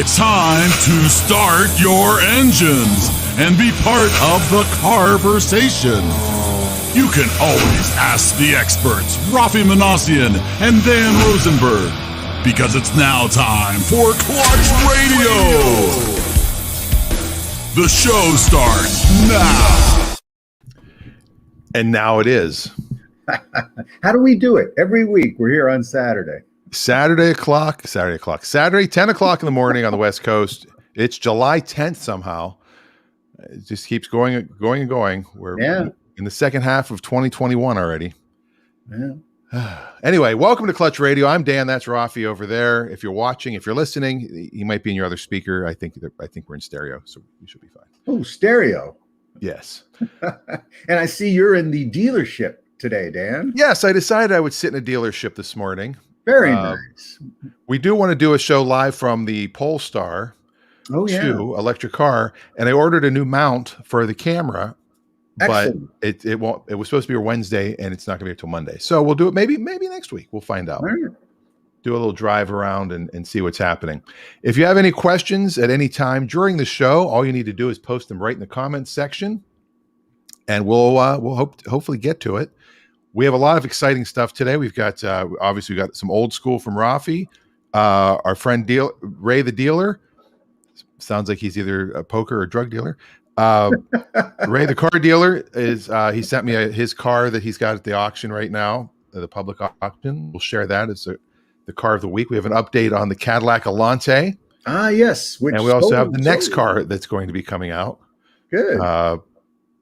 It's time to start your engines and be part of the conversation. You can always ask the experts, Raffi and Dan Rosenberg, because it's now time for Clutch Radio. The show starts now. And now it is. How do we do it? Every week we're here on Saturday. Saturday, 10 o'clock in the morning on the West Coast. It's July 10th somehow. It just keeps going and going. We're in the second half of 2021 already. Yeah. Anyway, welcome to Clutch Radio. I'm Dan. That's Raffi over there. If you're watching, if you're listening, he might be in your other speaker. I think we're in stereo, so you should be fine. Oh, stereo. Yes. And I see you're in the dealership today, Dan. Yes, I decided I would sit in a dealership this morning. Very nice. We do want to do a show live from the Polestar 2 electric car, and I ordered a new mount for the camera. Excellent. But it won't. It was supposed to be a Wednesday, and it's not going to be until Monday. So we'll do it maybe next week. We'll find out. Right. Do a little drive around and see what's happening. If you have any questions at any time during the show, all you need to do is post them right in the comments section, and we'll hopefully get to it. We have a lot of exciting stuff today. We've got obviously we got some old school from Raffi, our friend Ray the dealer. Sounds like he's either a poker or drug dealer. Ray the car dealer is he sent me his car that he's got at the auction right now, the public auction. We'll share that as the car of the week. We have an update on the Cadillac Alante. Yes. And we also have the next car that's going to be coming out. Good.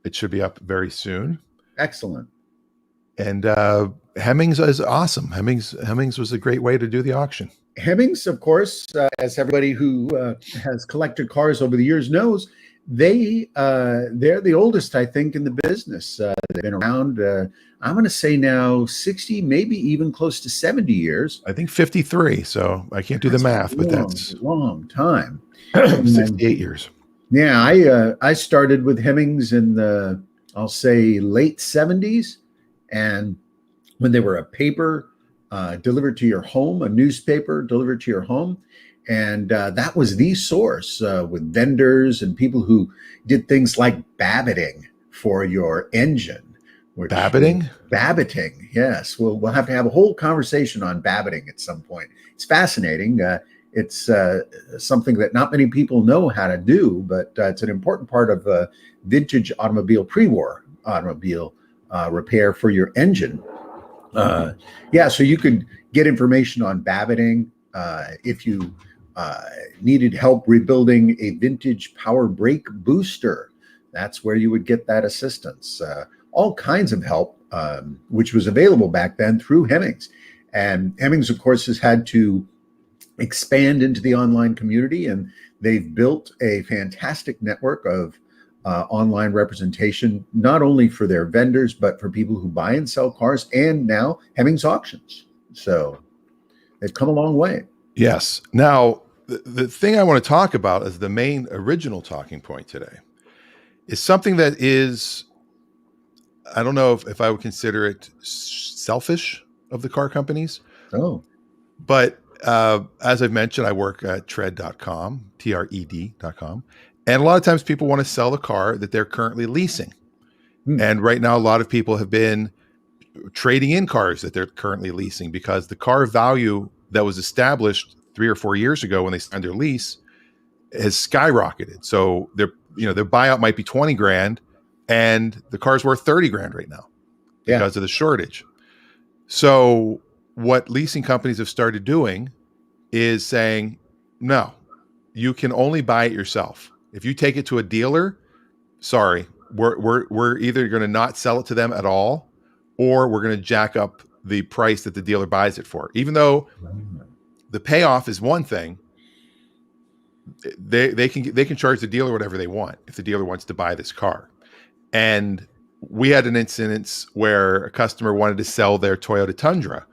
It should be up very soon. Excellent. And Hemmings is awesome. Hemmings was a great way to do the auction. Hemmings, of course, as everybody who has collected cars over the years knows, they're the oldest, I think, in the business. They've been around, I'm going to say now 60, maybe even close to 70 years. I think 53. So I can't do the math, but that's a long time. 68 years. Yeah, I started with Hemmings in the, I'll say, late 70s. And when they were a paper delivered to your home, a newspaper delivered to your home. And that was the source with vendors and people who did things like babbiting for your engine. Babbiting? Babbiting, yes. We'll have to have a whole conversation on babbiting at some point. It's fascinating. It's something that not many people know how to do, but it's an important part of vintage automobile, pre-war automobile repair for your engine. So you could get information on babbiting if you needed help rebuilding a vintage power brake booster. That's where you would get that assistance. All kinds of help, which was available back then through Hemmings. And Hemmings, of course, has had to expand into the online community, and they've built a fantastic network of online representation, not only for their vendors, but for people who buy and sell cars, and now Hemmings auctions. So they've come a long way. Yes. Now, the thing I want to talk about as the main original talking point today is something that is, I don't know if I would consider it selfish of the car companies. Oh. But as I've mentioned, I work at tred.com, TRED.com. And a lot of times people want to sell the car that they're currently leasing. And right now, a lot of people have been trading in cars that they're currently leasing because the car value that was established 3 or 4 years ago when they signed their lease has skyrocketed. So their buyout might be 20 grand and the car's worth 30 grand right now because of the shortage. So what leasing companies have started doing is saying, no, you can only buy it yourself. If you take it to a dealer, sorry, we're either going to not sell it to them at all, or we're going to jack up the price that the dealer buys it for. Even though the payoff is one thing, they can charge the dealer whatever they want if the dealer wants to buy this car. And we had an incident where a customer wanted to sell their Toyota Tundra.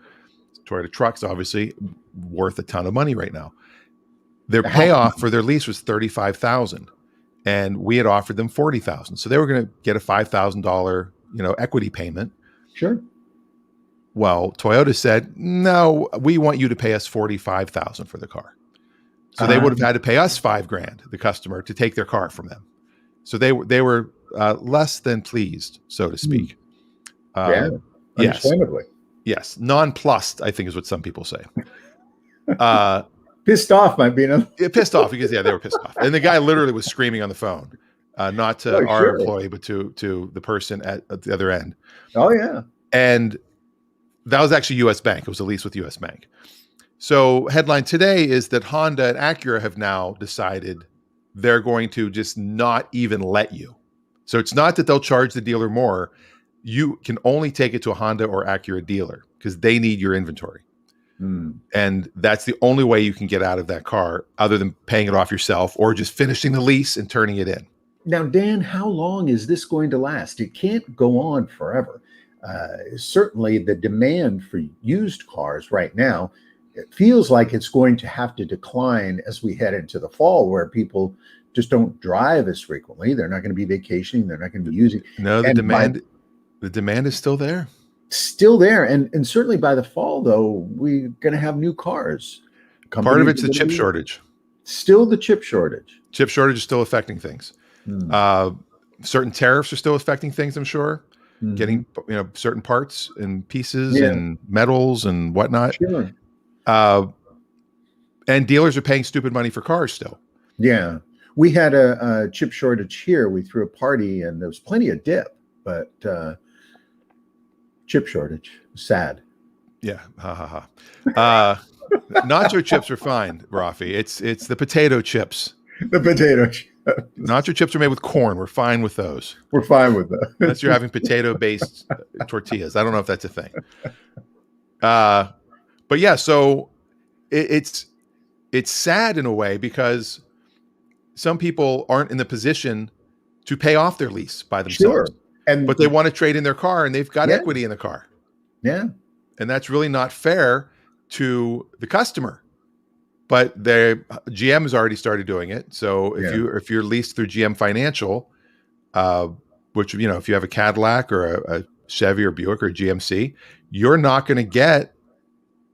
Toyota trucks, obviously, worth a ton of money right now. Their payoff for their lease was $35,000, and we had offered them $40,000. So they were going to get a $5,000, equity payment. Sure. Well, Toyota said, no, we want you to pay us $45,000 for the car. So they would have had to pay us $5,000, the customer, to take their car from them. So they were less than pleased, so to speak. Yeah, understandably. Yes, nonplussed, I think is what some people say. Pissed off might be enough. Pissed off because they were pissed off, and the guy literally was screaming on the phone, not to our employee, but to the person at the other end. Oh yeah, and that was actually U.S. Bank. It was a lease with U.S. Bank. So headline today is that Honda and Acura have now decided they're going to just not even let you. So it's not that they'll charge the dealer more. You can only take it to a Honda or Acura dealer because they need your inventory. And that's the only way you can get out of that car other than paying it off yourself or just finishing the lease and turning it in. Now, Dan, how long is this going to last? It can't go on forever. Certainly the demand for used cars right now, it feels like it's going to have to decline as we head into the fall, where people just don't drive as frequently. They're not going to be vacationing. They're not going to be using. No, the demand is still there. Still there. And certainly by the fall, though, we're going to have new cars. Part of it's the chip shortage. Still the chip shortage. Chip shortage is still affecting things. Certain tariffs are still affecting things, I'm sure. Getting certain parts and pieces and metals and whatnot. Sure. And dealers are paying stupid money for cars still. Yeah. We had a chip shortage here. We threw a party and there was plenty of dip, but chip shortage. Sad. Yeah. Nacho chips are fine, Raffi. It's the potato chips. The potato chips. Nacho chips are made with corn. We're fine with those. We're fine with that. Unless you're having potato-based tortillas. I don't know if that's a thing. But yeah, so it's sad in a way because some people aren't in the position to pay off their lease by themselves. Sure. But they want to trade in their car and they've got equity in the car. Yeah. And that's really not fair to the customer. But GM has already started doing it. So if you're leased through GM Financial, which if you have a Cadillac or a Chevy or Buick or a GMC, you're not going to get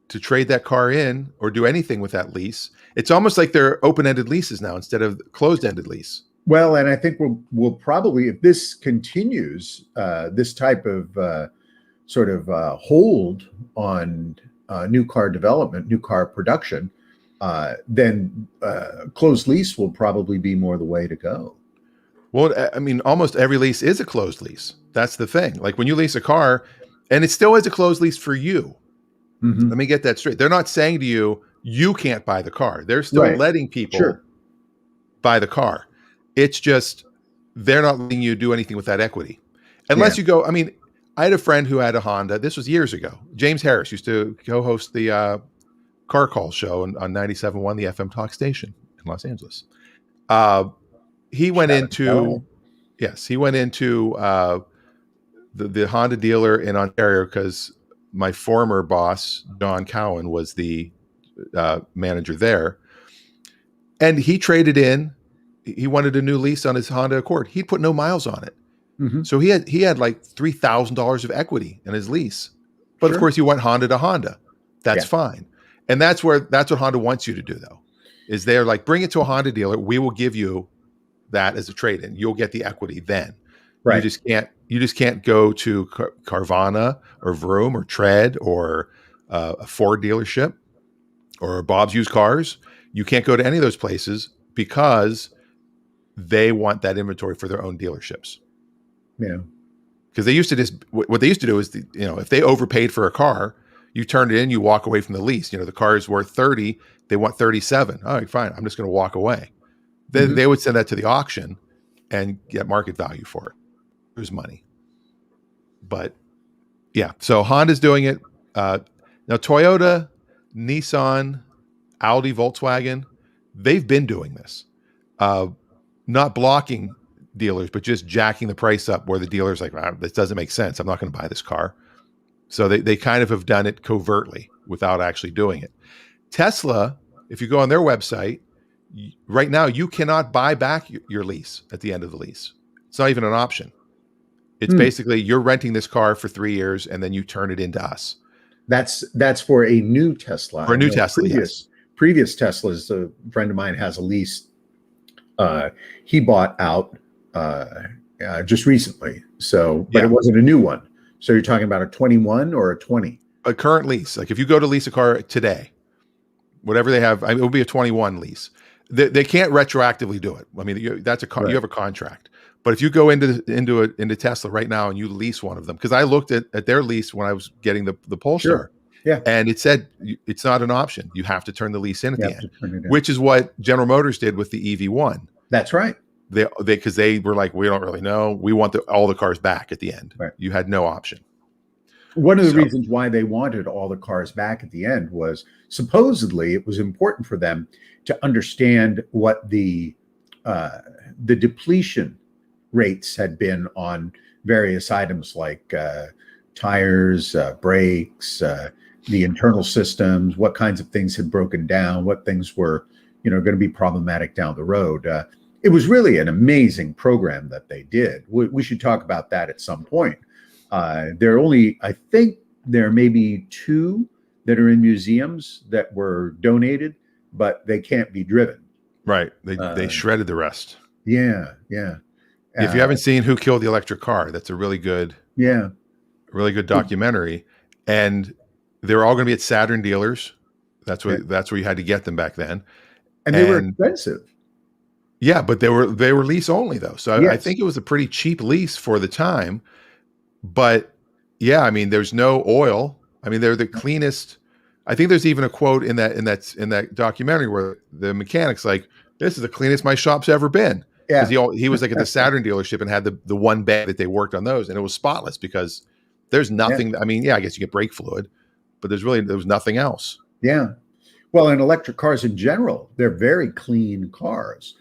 to trade that car in or do anything with that lease. It's almost like they're open-ended leases now instead of closed-ended lease. Well, and I think we'll probably, if this continues, this type of hold on new car development, new car production, then closed lease will probably be more the way to go. Well, I mean, almost every lease is a closed lease. That's the thing. Like when you lease a car, and it still is a closed lease for you. Let me get that straight. They're not saying to you, you can't buy the car. They're still letting people buy the car. It's just they're not letting you do anything with that equity. Unless you go, I mean, I had a friend who had a Honda. This was years ago. James Harris used to co-host the Car Call show on 97.1, the FM talk station in Los Angeles. He went into the Honda dealer in Ontario because my former boss, John Cowan, was the manager there. And he traded in, he wanted a new lease on his Honda Accord. He'd put no miles on it. So he had like $3,000 of equity in his lease. But of course, he went Honda to Honda. That's fine. And that's what Honda wants you to do, though, is they're like, bring it to a Honda dealer. We will give you that as a trade-in. You'll get the equity then. Right. You just can't go to Carvana or Vroom or Tread or a Ford dealership or Bob's Used Cars. You can't go to any of those places because they want that inventory for their own dealerships. Yeah. Because what they used to do is, if they overpaid for a car, you turn it in, you walk away from the lease. The car is worth 30, they want 37. All right, fine. I'm just going to walk away. Then they would send that to the auction and get market value for it. There's money. But yeah, so Honda's doing it. Now Toyota, Nissan, Audi, Volkswagen, they've been doing this. Not blocking dealers, but just jacking the price up where the dealer's like, this doesn't make sense. I'm not going to buy this car. So they kind of have done it covertly without actually doing it. Tesla, if you go on their website, right now you cannot buy back your lease at the end of the lease. It's not even an option. It's basically you're renting this car for 3 years and then you turn it into us. That's for a new Tesla. For a new Tesla, previous Teslas, a friend of mine has a lease. He bought out just recently. So, but it wasn't a new one. So you're talking about a 21 or a 20? A current lease. Like if you go to lease a car today, whatever they have, it will be a 21 lease. They can't retroactively do it. I mean, that's Right. you have a contract. But if you go into Tesla right now and you lease one of them, because I looked at their lease when I was getting the Polestar, Yeah. and it said it's not an option. You have to turn the lease in at You the have to end, turn it in. which is what General Motors did with the EV1. That's right. Because they were like, we don't really know. We want all the cars back at the end. Right. You had no option. One of the reasons why they wanted all the cars back at the end was supposedly it was important for them to understand what the depletion rates had been on various items like tires, brakes, the internal systems, what kinds of things had broken down, what things were, going to be problematic down the road. It was really an amazing program that they did. We should talk about that at some point. There are only, I think there may be 2 that are in museums that were donated, but they can't be driven. Right. They shredded the rest. Yeah. If you haven't seen Who Killed the Electric Car, that's a really good documentary. And they're all going to be at Saturn dealers. That's where you had to get them back then. And they were expensive. Yeah, but they were lease only though. So Yes. I think it was a pretty cheap lease for the time. But yeah, I mean, there's no oil. I mean, they're the cleanest. I think there's even a quote in that documentary where the mechanic's like, "This is the cleanest my shop's ever been." Yeah. Because he was like at the Saturn dealership and had the one bay that they worked on those, and it was spotless because there's nothing. Yeah. I mean, yeah, I guess you get brake fluid, but there was nothing else. Yeah. Well, and electric cars in general, they're very clean cars.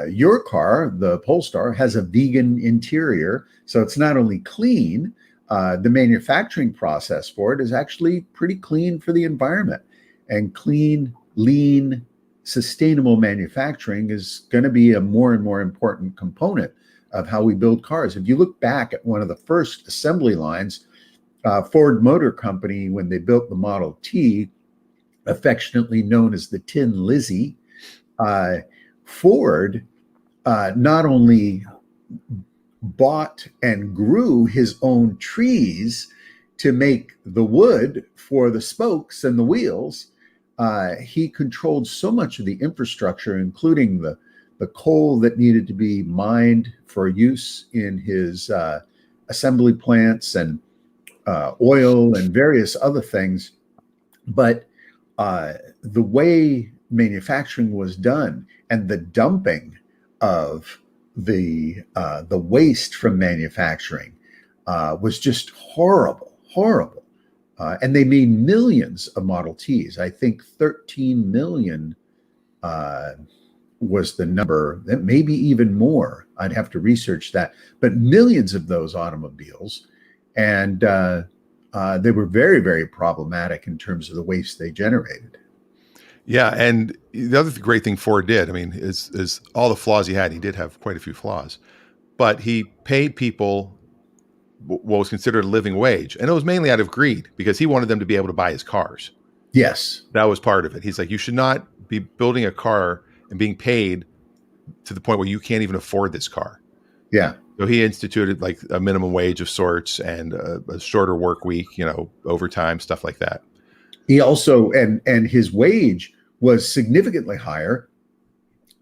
Your car, the Polestar, has a vegan interior. So it's not only clean, the manufacturing process for it is actually pretty clean for the environment. And clean, lean, sustainable manufacturing is going to be a more and more important component of how we build cars. If you look back at one of the first assembly lines, Ford Motor Company, when they built the Model T, affectionately known as the Tin Lizzie, Ford not only bought and grew his own trees to make the wood for the spokes and the wheels, he controlled so much of the infrastructure, including the coal that needed to be mined for use in his assembly plants and oil and various other things. But the way manufacturing was done and the dumping of the waste from manufacturing was just horrible. And they made millions of Model Ts. I think 13 million was the number, maybe even more. I'd have to research that, but millions of those automobiles. And they were very, very problematic in terms of the waste they generated. Yeah, and the other great thing Ford did, I mean, is all the flaws he had. He did have quite a few flaws, but he paid people what was considered a living wage, and it was mainly out of greed because he wanted them to be able to buy his cars. Yes, that was part of it. He's like, you should not be building a car and being paid to the point where you can't even afford this car. Yeah. So he instituted like a minimum wage of sorts and a shorter work week, overtime, stuff like that. He also, and his wage was significantly higher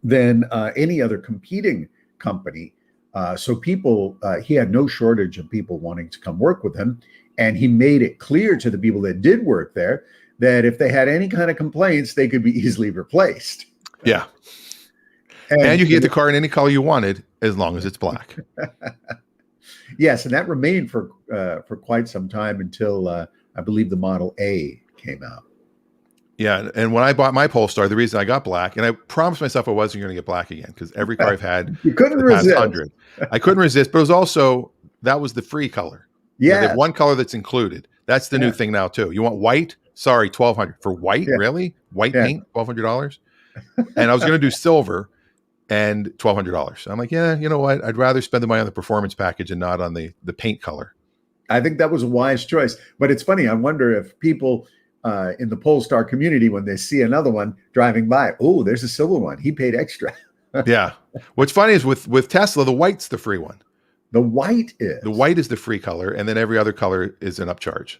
than any other competing company. So people, he had no shortage of people wanting to come work with him. And he made it clear to the people that did work there that if they had any kind of complaints, they could be easily replaced. Yeah. And you could get the car in any color you wanted as long as it's black. Yes, and that remained for quite some time until I believe the Model A came out. Yeah, and when I bought my Polestar, the reason I got black, and I promised myself I wasn't going to get black again because every car I've had, you couldn't resist. 100, I couldn't resist, but it was also that was the free color. Yeah, they have one color that's included. That's the new thing now too. You want white? Sorry, $1,200 for white. Yeah. Really? White paint? $1,200. And I was going to do silver. And $1,200. I'm like, yeah, you know what? I'd rather spend the money on the performance package and not on the paint color. I think that was a wise choice. But it's funny. I wonder if people in the Polestar community when they see another one driving by. Oh, there's a silver one. He paid extra. Yeah. What's funny is with Tesla, the white's the free one. The white is. The white is the free color, and then every other color is an upcharge.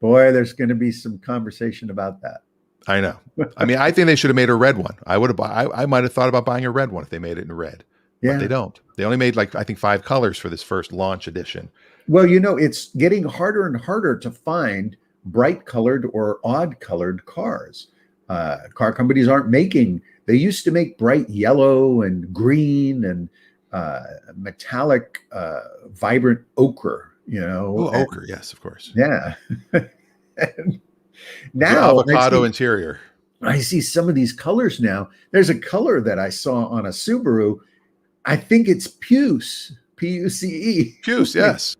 Boy, there's going to be some conversation about that. I know. I mean, I think they should have made a red one. I might have thought about buying a red one if they made it in red. Yeah. But they don't. They only made I think 5 colors for this first launch edition. Well, it's getting harder and harder to find bright colored or odd colored cars. Car companies aren't making, they used to make bright yellow and green and metallic, vibrant ochre, Ochre, yes, of course. Yeah. Now, the avocado interior. I see some of these colors now. There's a color that I saw on a Subaru. I think it's puce, Puce. Puce, yes.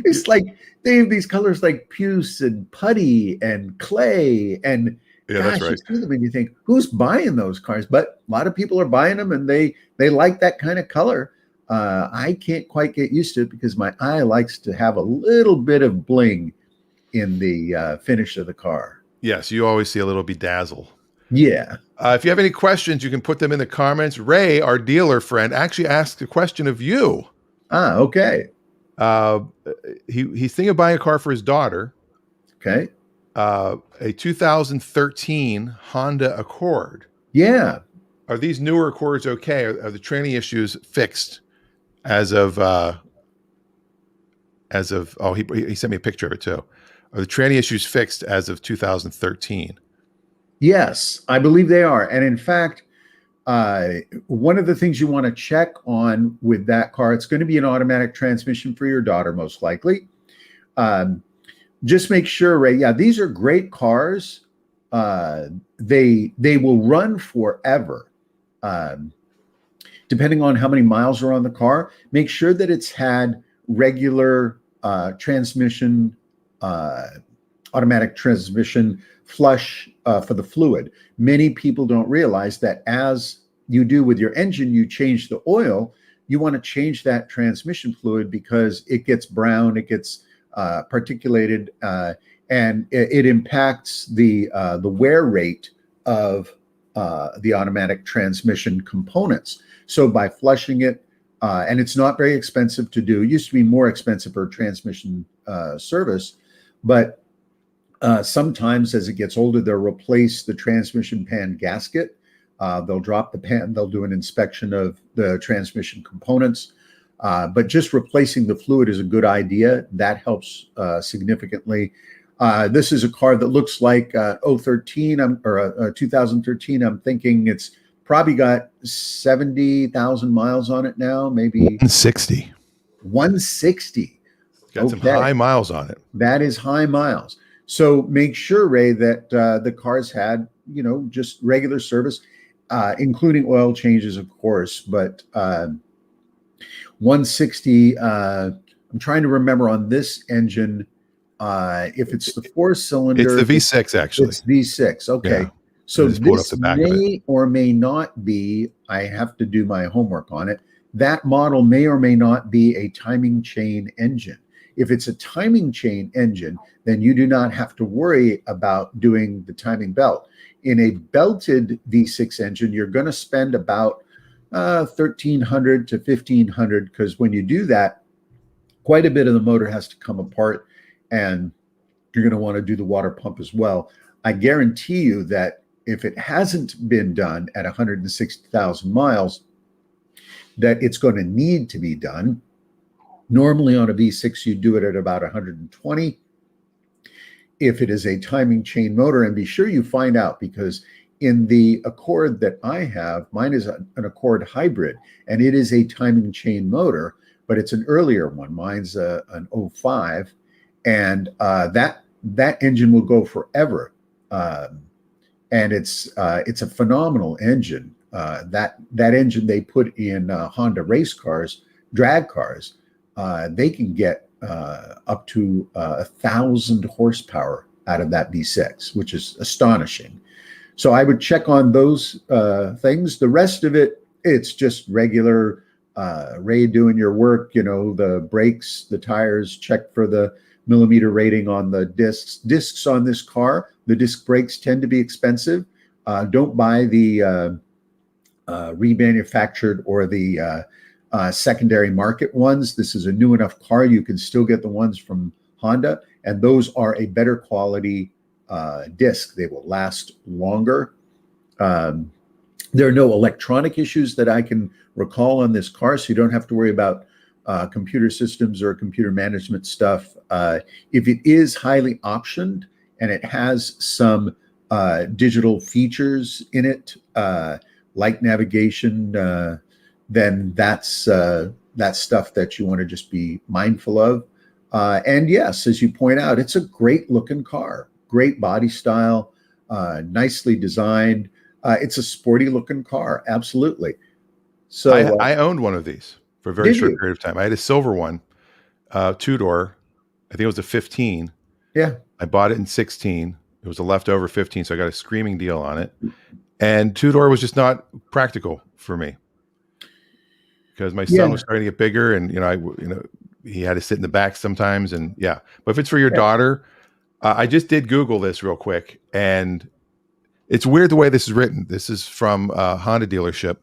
It's like they have these colors like puce and putty and clay and that's right. You see them and you think, who's buying those cars? But a lot of people are buying them and they like that kind of color. I can't quite get used to it because my eye likes to have a little bit of bling in the finish of the car. Yes, you always see a little bedazzle. Yeah. If you have any questions, you can put them in the comments. Ray, our dealer friend, actually asked a question of you. Okay. He's thinking of buying a car for his daughter. Okay. A 2013 Honda Accord. Yeah. Are these newer Accords okay? Are the training issues fixed as of he sent me a picture of it too. Are the tranny issues fixed as of 2013? Yes, I believe they are. And in fact, one of the things you want to check on with that car, it's going to be an automatic transmission for your daughter, most likely. Just make sure, Ray, yeah, these are great cars. They will run forever. Depending on how many miles are on the car, make sure that it's had regular transmission, automatic transmission flush for the fluid. Many people don't realize that as you do with your engine, you change the oil, you want to change that transmission fluid because it gets brown, it gets particulated, and it impacts the wear rate of the automatic transmission components. So by flushing it, and it's not very expensive to do. It used to be more expensive for transmission service, but sometimes as it gets older, they'll replace the transmission pan gasket. They'll drop the pan. They'll do an inspection of the transmission components. But just replacing the fluid is a good idea. That helps significantly. This is a car that looks like 2013. I'm thinking it's probably got 70,000 miles on it now, maybe 160. 160. Got some high miles on it. That is high miles. So make sure, Ray, that the car's had, just regular service, including oil changes, of course. But 160, I'm trying to remember on this engine, if it's the 4-cylinder. It's the V6, actually. It's V6. Okay. Yeah. So this may or may not be, I have to do my homework on it. That model may or may not be a timing chain engine. If it's a timing chain engine, then you do not have to worry about doing the timing belt. In a belted V6 engine, you're going to spend about $1,300 to $1,500 because when you do that, quite a bit of the motor has to come apart and you're going to want to do the water pump as well. I guarantee you that if it hasn't been done at 160,000 miles, that it's going to need to be done. Normally on a V6, you do it at about 120. If it is a timing chain motor, and be sure you find out, because in the Accord that I have, mine is an Accord hybrid, and it is a timing chain motor, but it's an earlier one. Mine's an 05, and that engine will go forever. And it's a phenomenal engine. That engine they put in Honda race cars, drag cars. They can get up to 1,000 horsepower out of that V6, which is astonishing. So I would check on those things. The rest of it, it's just regular Ray doing your work. The brakes, the tires, check for the millimeter rating on the discs. Discs on this car, the disc brakes tend to be expensive. Don't buy the remanufactured or the secondary market ones. This is a new enough car. You can still get the ones from Honda, and those are a better quality disc. They will last longer. There are no electronic issues that I can recall on this car, so you don't have to worry about computer systems or computer management stuff. If it is highly optioned and it has some digital features in it, like navigation, then that's stuff that you want to just be mindful of. And yes, as you point out, it's a great looking car, great body style, nicely designed. It's a sporty looking car, absolutely. So I owned one of these for a very short period of time. I had a silver one, two-door. I think it was a 15. Yeah. I bought it in 16. It was a leftover 15, so I got a screaming deal on it. And two-door was just not practical for me because my son was starting to get bigger, and he had to sit in the back sometimes. And yeah, but if it's for your daughter, I just did Google this real quick, and it's weird the way this is written. This is from a Honda dealership.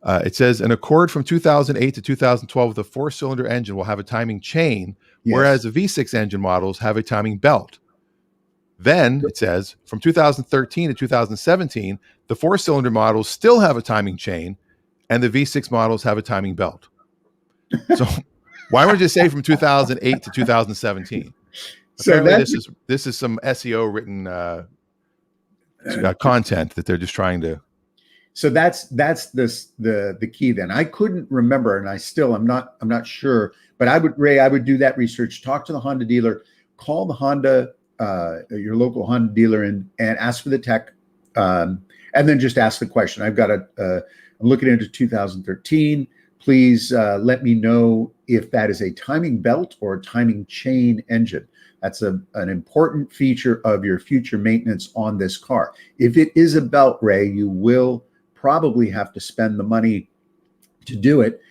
It says an Accord from 2008 to 2012 with a 4-cylinder engine will have a timing chain, whereas the V6 engine models have a timing belt. Then it says from 2013 to 2017, the 4-cylinder models still have a timing chain, and the V6 models have a timing belt. So why would you say from 2008 to 2017? So apparently this is some SEO written content that they're just trying to. So that's the key. Then I couldn't remember, and I'm not sure, but I would do that research. Talk to the Honda dealer, call the Honda, your local Honda dealer, and ask for the tech, and then just ask the question. I'm looking into 2013. Please let me know if that is a timing belt or a timing chain engine. That's an important feature of your future maintenance on this car. If it is a belt, Ray, you will probably have to spend the money to do it.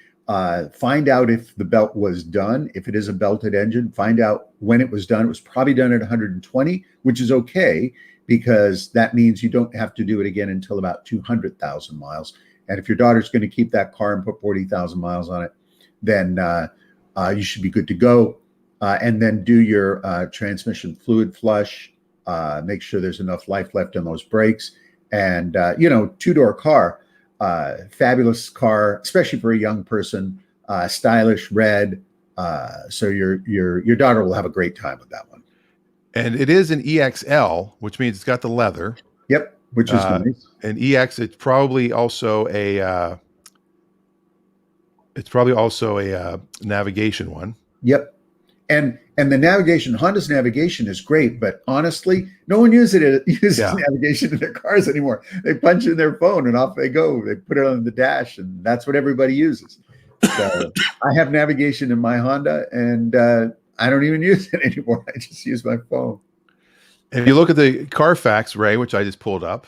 Find out if the belt was done. If it is a belted engine, find out when it was done. It was probably done at 120, which is okay, because that means you don't have to do it again until about 200,000 miles. And if your daughter's going to keep that car and put 40,000 miles on it, then you should be good to go. And then do your transmission fluid flush. Make sure there's enough life left in those brakes. And two-door car, fabulous car, especially for a young person. Stylish red. So your daughter will have a great time with that one. And it is an EXL, which means it's got the leather. Yep, which is nice. An EX, it's probably also a navigation one. Yep. And the navigation, Honda's navigation is great, but honestly, no one uses navigation in their cars anymore. They punch in their phone and off they go. They put it on the dash, and that's what everybody uses. So I have navigation in my Honda, and I don't even use it anymore. I just use my phone. If you look at the Carfax, Ray, which I just pulled up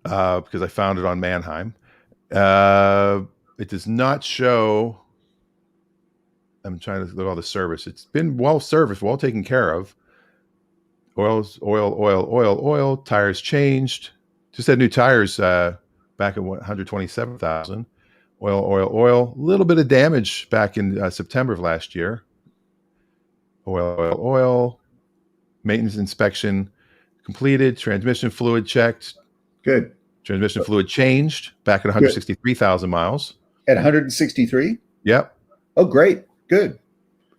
because I found it on Mannheim, it does not show. I'm trying to look at all the service. It's been well serviced, well taken care of. Oil. Tires changed. Just had new tires back at 127,000. Oil. A little bit of damage back in September of last year. Oil. Maintenance inspection completed. Transmission fluid checked. Good. Transmission fluid changed back at 163,000 miles. At 163? Yep. Oh, great. Good.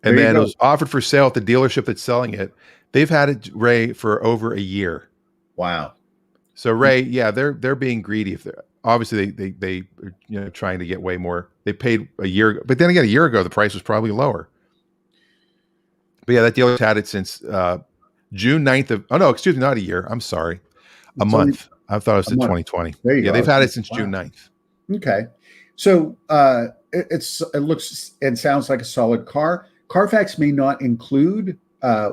And then it was offered for sale at the dealership that's selling it. They've had it, Ray, for over a year. Wow. So Ray, yeah, they're being greedy. If they're obviously they are trying to get way more. They paid a year, but then again, a year ago the price was probably lower. But yeah, that dealer's had it since June 9th of. Oh no, excuse me, not a year. I'm sorry, a month. I thought it was in 2020. There you go. They've had it since June 9th. Okay, so it looks and sounds like a solid car. Carfax may not include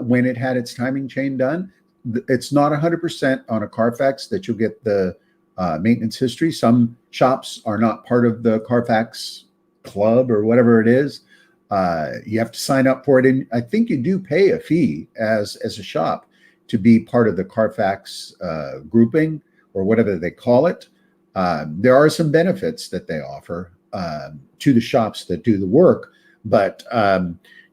when it had its timing chain done. It's not 100% on a Carfax that you'll get the maintenance history. Some shops are not part of the Carfax club or whatever it is. You have to sign up for it, and I think you do pay a fee as a shop to be part of the Carfax grouping or whatever they call it. There are some benefits that they offer to the shops that do the work, but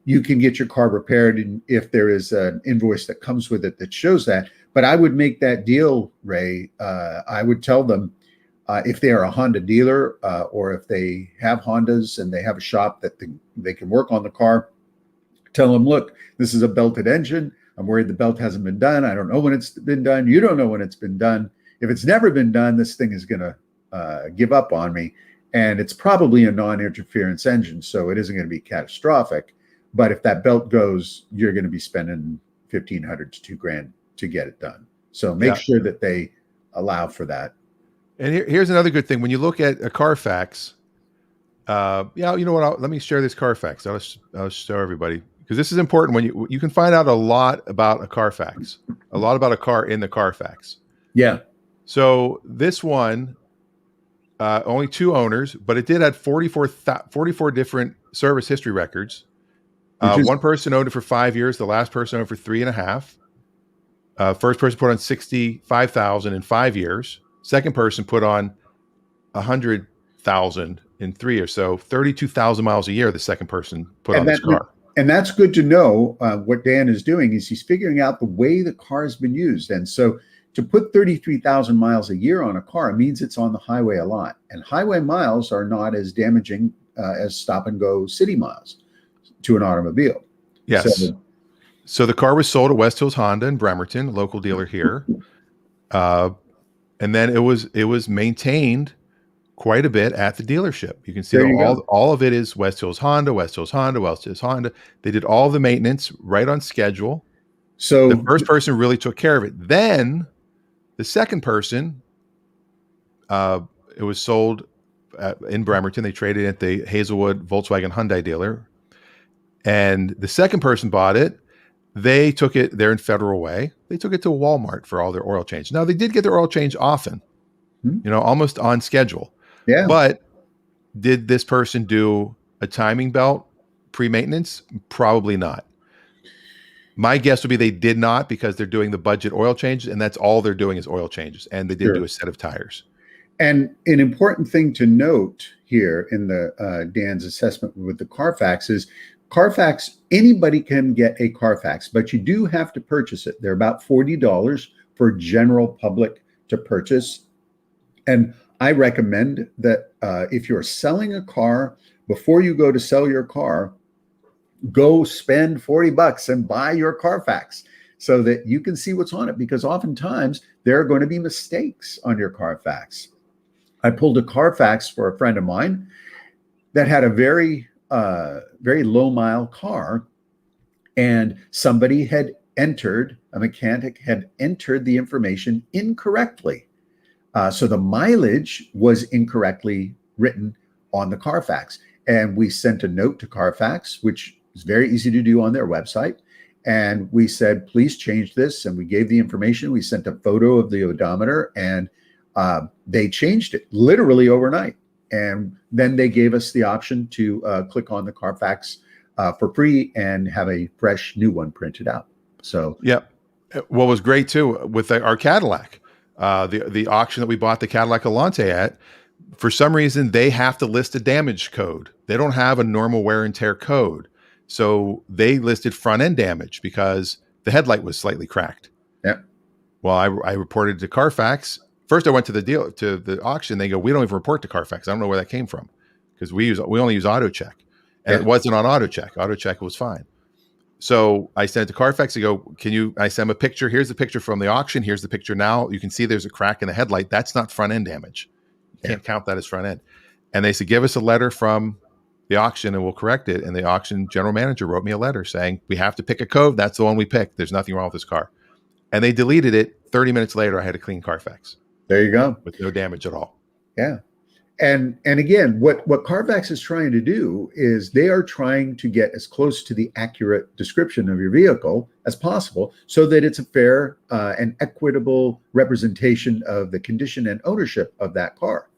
you can get your car repaired, and if there is an invoice that comes with it that shows that. But I would make that deal, Ray. I would tell them if they are a Honda dealer or if they have Hondas and they have a shop that they can work on the car, tell them, look, this is a belted engine. I'm worried the belt hasn't been done. I don't know when it's been done. You don't know when it's been done. If it's never been done, this thing is going to give up on me. And it's probably a non-interference engine, so it isn't going to be catastrophic. But if that belt goes, you're going to be spending $1,500 to $2,000 to get it done. So make sure that they allow for that. And here's another good thing. When you look at a Carfax, you know what? Let me share this Carfax. I'll show everybody, because this is important. When you can find out a lot about a Carfax, a lot about a car in the Carfax. Yeah. So this one, only 2 owners, but it did have 44 different service history records. One person owned it for 5 years. The last person owned it for 3.5. First person put on 65,000 in 5 years. Second person put on 100,000 in 3 years. So 32,000 miles a year. The second person put on this car. And that's good to know. What Dan is doing is he's figuring out the way the car has been used. And so to put 33,000 miles a year on a car means it's on the highway a lot. And highway miles are not as damaging as stop and go city miles to an automobile. Yes. So the car was sold at West Hills Honda in Bremerton, a local dealer here. And then it was maintained quite a bit at the dealership. You can see all of it is West Hills Honda, West Hills Honda, West Hills Honda. They did all the maintenance right on schedule. So the first person really took care of it. Then the second person, it was sold in Bremerton. They traded it at the Hazelwood Volkswagen Hyundai dealer. And the second person bought it. They took it, they're in Federal Way. They took it to Walmart for all their oil change. Now, they did get their oil change often, almost on schedule. Yeah. But did this person do a timing belt pre-maintenance? Probably not. My guess would be they did not, because they're doing the budget oil changes, and that's all they're doing is oil changes. And they did do a set of tires. And an important thing to note here in the Dan's assessment with the Carfax is Carfax, anybody can get a Carfax, but you do have to purchase it. They're about $40 for general public to purchase. And I recommend that if you're selling a car, before you go to sell your car, go spend $40 and buy your Carfax so that you can see what's on it, because oftentimes there are going to be mistakes on your Carfax. I pulled a Carfax for a friend of mine that had a very low mile car, and a mechanic had entered the information incorrectly. So the mileage was incorrectly written on the Carfax. And we sent a note to Carfax, which is very easy to do on their website. And we said, please change this. And we gave the information. We sent a photo of the odometer, and they changed it literally overnight. And then they gave us the option to click on the Carfax for free and have a fresh new one printed out. So, yeah. What was great too with our Cadillac, the auction that we bought the Cadillac Alante at, for some reason they have to list a damage code. They don't have a normal wear and tear code, so they listed front end damage because the headlight was slightly cracked. Yeah. Well, I reported to Carfax. First, I went to the auction. They go, we don't even report to Carfax. I don't know where that came from, because we only use AutoCheck, and it wasn't on AutoCheck. AutoCheck was fine. So I sent it to Carfax. I go, I send them a picture. Here's the picture from the auction. Here's the picture now. You can see there's a crack in the headlight. That's not front end damage. You can't count that as front end. And they said, give us a letter from the auction and we'll correct it. And the auction general manager wrote me a letter saying, we have to pick a code. That's the one we picked. There's nothing wrong with this car. And they deleted it. 30 minutes later, I had a clean Carfax. There you go. With no damage at all. Yeah. And again, what Carfax is trying to do is they are trying to get as close to the accurate description of your vehicle as possible, so that it's a fair and equitable representation of the condition and ownership of that car,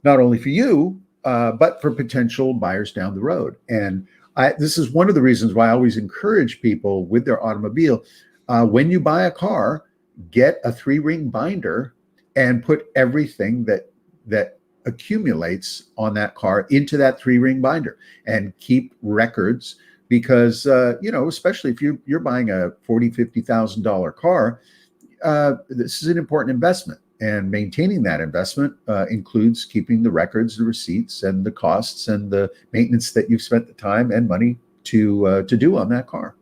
not only for you, but for potential buyers down the road. And this is one of the reasons why I always encourage people with their automobile, when you buy a car, get a 3-ring binder and put everything that accumulates on that car into that 3-ring binder, and keep records, because especially if you're buying a $40,000-$50,000 car, this is an important investment, and maintaining that investment includes keeping the records, the receipts, and the costs and the maintenance that you've spent the time and money to do on that car.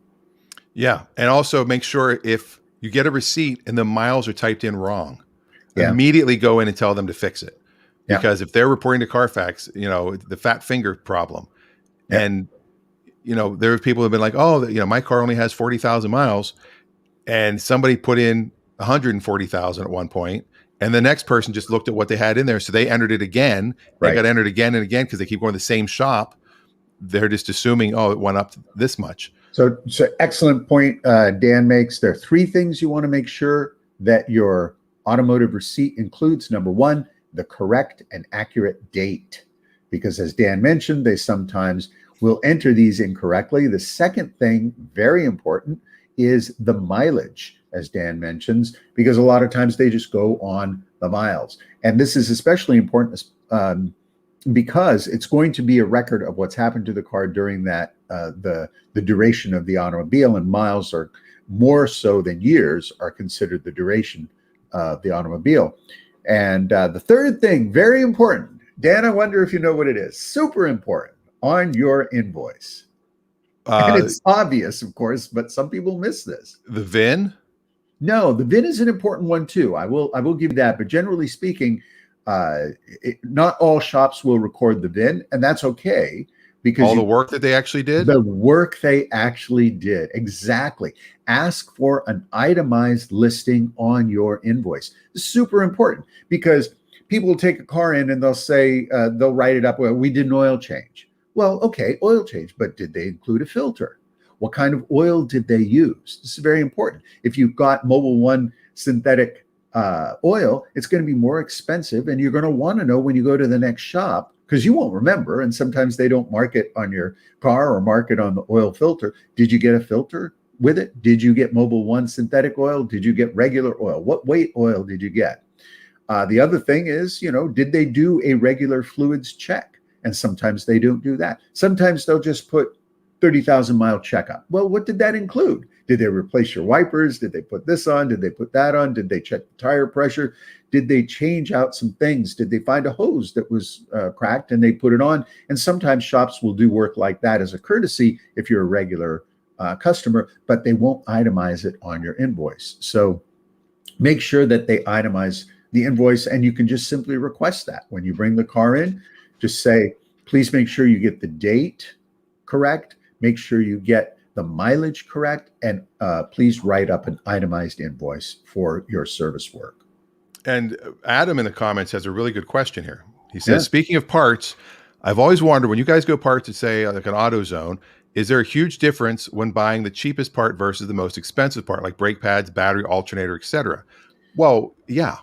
Yeah, and also make sure if you get a receipt and the miles are typed in wrong, Yeah. immediately go in and tell them to fix it. Yeah. Because if they're reporting to Carfax, the fat finger problem, Yeah. and there are people who have been like, oh, my car only has 40,000 miles, and somebody put in 140,000 at one point, and the next person just looked at what they had in there, so they entered it again. Right. They got entered again and again because they keep going to the same shop. They're just assuming, oh, it went up this much. So excellent point Dan makes. There are 3 things you want to make sure that your automotive receipt includes. Number 1, the correct and accurate date, because as Dan mentioned, they sometimes will enter these incorrectly. The second thing, very important, is the mileage, as Dan mentions, because a lot of times they just go on the miles. And this is especially important because it's going to be a record of what's happened to the car during that the duration of the automobile, and miles are more so than years are considered the duration of the automobile. And the third thing, very important, Dan, I wonder if you know what it is. Super important, on your invoice. And it's obvious, of course, but some people miss this. The VIN? No, the VIN is an important one too. I will give you that. But generally speaking, not all shops will record the VIN, and that's okay, because all the work that they actually did. The work they actually did, exactly. Ask for an itemized listing on your invoice. It's super important, because people will take a car in and they'll say they'll write it up. Well, we did an oil change. Well, okay, oil change, but did they include a filter? What kind of oil did they use? This is very important. If you've got Mobil 1 synthetic oil, it's going to be more expensive, and you're going to want to know when you go to the next shop, because you won't remember, and sometimes they don't mark it on your car or mark it on the oil filter. Did you get a filter with it? Did you get Mobil 1 synthetic oil? Did you get regular oil? What weight oil did you get? The other thing is, did they do a regular fluids check? And sometimes they don't do that. Sometimes they'll just put 30,000 mile checkup. Well, what did that include? Did they replace your wipers? Did they put this on? Did they put that on? Did they check the tire pressure? Did they change out some things? Did they find a hose that was cracked and they put it on? And sometimes shops will do work like that as a courtesy if you're a regular customer, but they won't itemize it on your invoice. So make sure that they itemize the invoice, and you can just simply request that. When you bring the car in, just say, please make sure you get the date correct, make sure you get the mileage correct, and please write up an itemized invoice for your service work. And Adam in the comments has a really good question here. He says, speaking of parts, I've always wondered, when you guys go parts at, say, like an AutoZone, is there a huge difference when buying the cheapest part versus the most expensive part, like brake pads, battery, alternator, etc.? Well, yeah.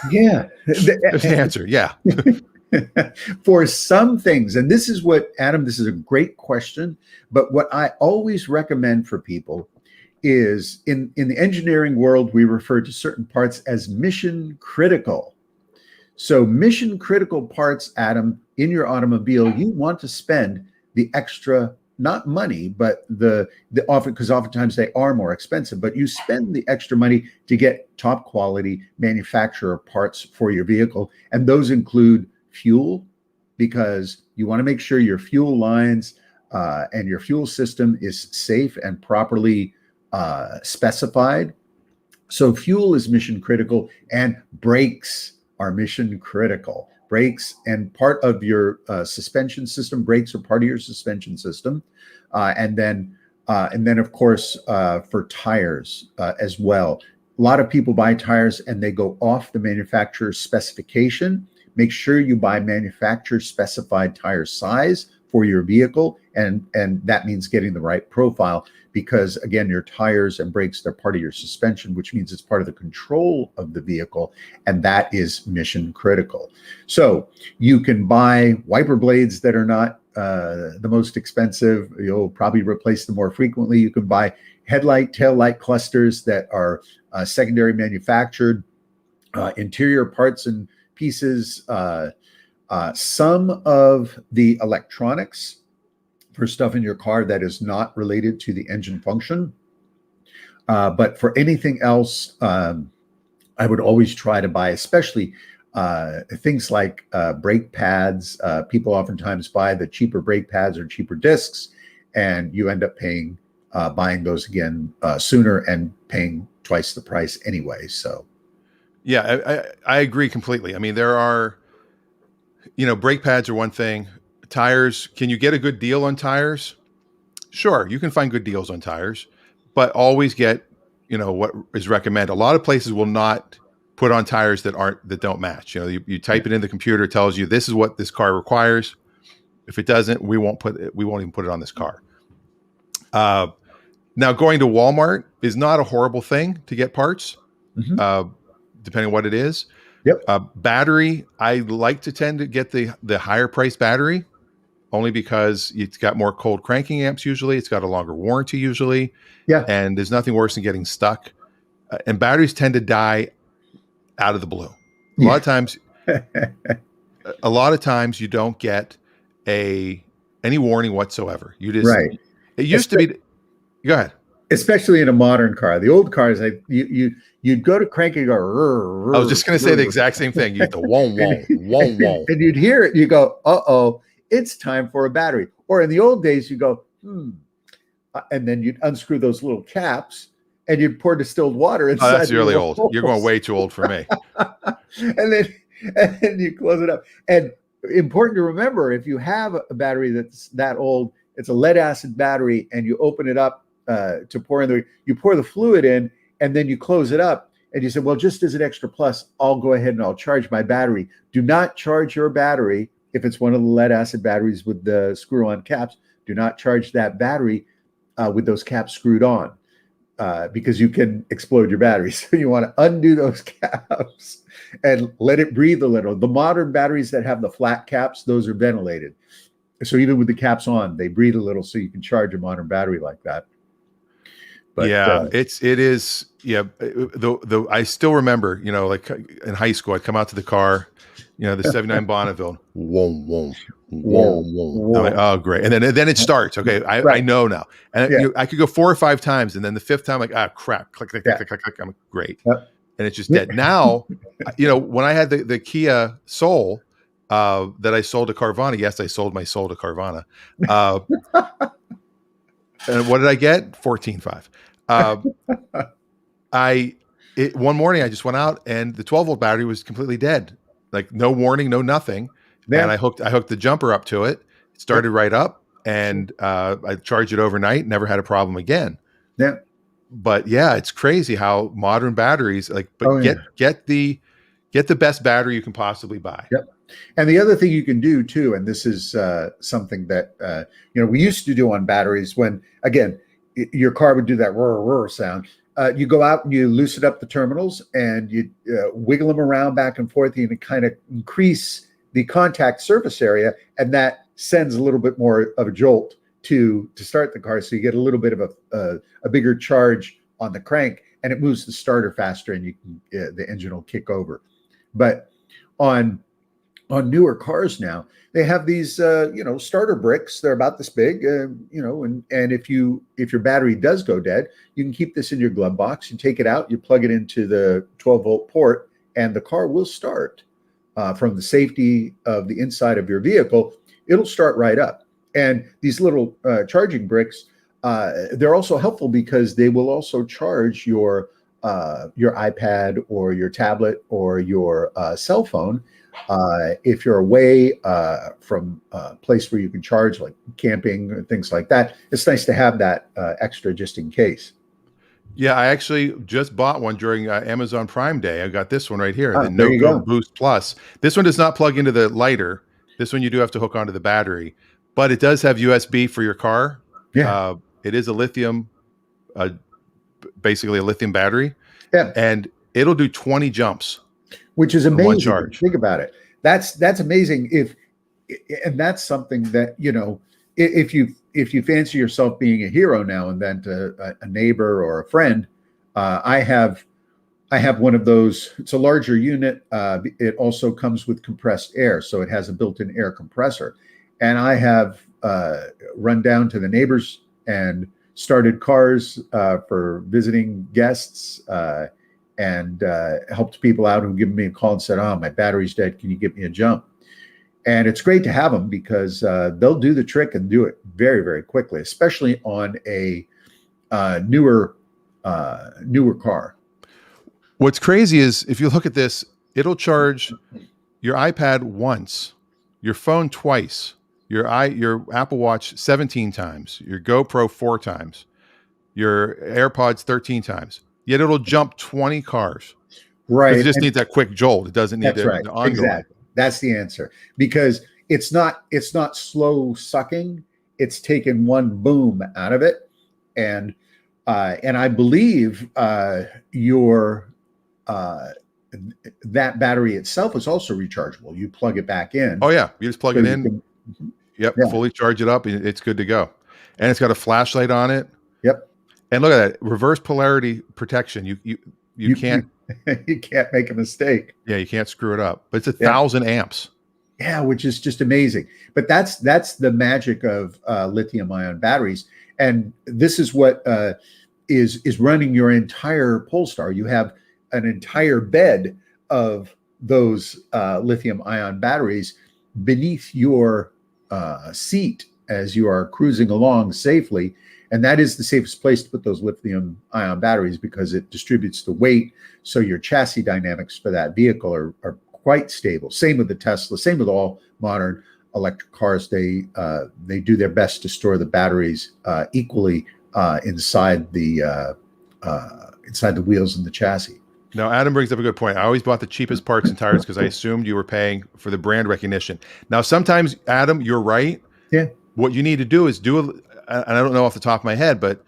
Yeah. There's the answer. Yeah. For some things, and this is what, Adam, this is a great question, but what I always recommend for people is in the engineering world, we refer to certain parts as mission critical. So mission critical parts, Adam, in your automobile, you want to spend the extra, not money, but the often, because oftentimes they are more expensive, but you spend the extra money to get top quality manufacturer parts for your vehicle. And those include fuel, because you want to make sure your fuel lines and your fuel system is safe and properly specified. So fuel is mission critical, and brakes are mission critical. Brakes and part of your suspension system. Brakes are part of your suspension system, and then of course for tires as well. A lot of people buy tires and they go off the manufacturer's specification. Make sure you buy manufacturer specified tire size for your vehicle, and that means getting the right profile, because again, your tires and brakes, they're part of your suspension, which means it's part of the control of the vehicle, and that is mission critical. So you can buy wiper blades that are not the most expensive. You'll probably replace them more frequently. You can buy headlight, tail light clusters that are secondary manufactured, interior parts and pieces, some of the electronics for stuff in your car that is not related to the engine function. But for anything else, I would always try to buy, especially things like brake pads. People oftentimes buy the cheaper brake pads or cheaper discs, and you end up buying those again sooner and paying twice the price anyway. So, yeah, I agree completely. I mean, there are, brake pads are one thing. Tires, can you get a good deal on tires? Sure, you can find good deals on tires, but always get, what is recommended. A lot of places will not put on tires that don't match. You type it in the computer, it tells you this is what this car requires. If it doesn't, we won't even put it on this car. Now going to Walmart is not a horrible thing to get parts, depending on what it is. Yep. Battery, I like to tend to get the higher price battery, only because it's got more cold cranking amps usually. It's got a longer warranty usually. Yeah. And there's nothing worse than getting stuck. And batteries tend to die out of the blue. A lot of times you don't get any warning whatsoever. You just, right. It used to be, go ahead. Especially in a modern car. The old cars, you'd go to crank and go. I was just going to say the exact same thing. You get the wong, and you'd hear it. You go, uh-oh, it's time for a battery. Or in the old days, you go, and then you'd unscrew those little caps and you'd pour distilled water inside. Oh, that's really old. You're going way too old for me. and then you close it up. And important to remember, if you have a battery that's that old, it's a lead acid battery, and you open it up to pour in you pour the fluid in, and then you close it up, and you say, well, just as an extra plus, I'll go ahead and I'll charge my battery. Do not charge your battery if it's one of the lead acid batteries with the screw-on caps. Do not charge that battery with those caps screwed on, because you can explode your battery. So you want to undo those caps and let it breathe a little. The modern batteries that have the flat caps, those are ventilated. So even with the caps on, they breathe a little, so you can charge a modern battery like that. But, it is. Yeah. I still remember, like in high school, I'd come out to the car, the 79 Bonneville, whoa. I'm like, oh, great. And then it starts. Okay. I know now. And I could go 4 or 5 times. And then the 5th time, like, crap, click. I'm great. Yep. And it's just dead. Now, when I had the Kia Soul, that I sold to Carvana. Yes, I sold my soul to Carvana. And what did I get? 14.5. One morning I just went out and the 12-volt battery was completely dead. Like no warning, no nothing. Yeah. And I hooked the jumper up to it. It started right up, and I charged it overnight. Never had a problem again. Yeah. But yeah, it's crazy how modern batteries get the best battery you can possibly buy. Yep. And the other thing you can do too, and this is something that we used to do on batteries when, again, your car would do that roar sound. You go out and you loosen up the terminals and you wiggle them around back and forth, and kind of increase the contact surface area, and that sends a little bit more of a jolt to start the car, so you get a little bit of a bigger charge on the crank, and it moves the starter faster, and the engine will kick over. But on newer cars now, they have these starter bricks. They're about this big, and if your battery does go dead, you can keep this in your glove box. You take it out, you plug it into the 12-volt port, and the car will start from the safety of the inside of your vehicle. It'll start right up. And these little charging bricks, they're also helpful because they will also charge your iPad or your tablet or your cell phone. If you're away from a place where you can charge, like camping and things like that, it's nice to have that extra just in case. Yeah, I actually just bought one during Amazon Prime Day. I got this one right here, the No-Go Boost Plus. This one does not plug into the lighter. This one you do have to hook onto the battery, but it does have USB for your car. Yeah, it is a lithium, basically a lithium battery. Yeah, and it'll do 20 jumps. Which is amazing. One charge. Think about it. That's amazing. and that's something that, if you fancy yourself being a hero now and then to a neighbor or a friend, I have one of those. It's a larger unit. It also comes with compressed air, so it has a built-in air compressor. And I have run down to the neighbors and started cars for visiting guests, and helped people out who given me a call and said, "Oh, my battery's dead. Can you give me a jump?" And it's great to have them because they'll do the trick and do it very, very quickly, especially on a newer car. What's crazy is if you look at this, it'll charge your iPad once, your phone twice, your Apple Watch 17 times, your GoPro 4 times, your AirPods 13 times. Yet it'll jump 20 cars. Right. It just needs that quick jolt. It doesn't need the ongoing. Exactly. That's the answer. Because it's not slow sucking. It's taken one boom out of it. And I believe that battery itself is also rechargeable. You plug it back in. Oh yeah, you just plug it in. Yep, yeah. Fully charge it up, and it's good to go. And it's got a flashlight on it. Yep. And look at that, reverse polarity protection. You can't you can't make a mistake. Yeah, you can't screw it up. But it's 1,000 amps. Yeah, which is just amazing. But that's the magic of lithium-ion batteries. And this is what is running your entire Polestar. You have an entire bed of those lithium-ion batteries beneath your seat as you are cruising along safely. And that is the safest place to put those lithium-ion batteries because it distributes the weight. So your chassis dynamics for that vehicle are quite stable. Same with the Tesla, same with all modern electric cars. They do their best to store the batteries equally inside the wheels and the chassis. Now, Adam brings up a good point. I always bought the cheapest parts and tires because I assumed you were paying for the brand recognition. Now, sometimes, Adam, you're right. Yeah. What you need to do is and I don't know off the top of my head, but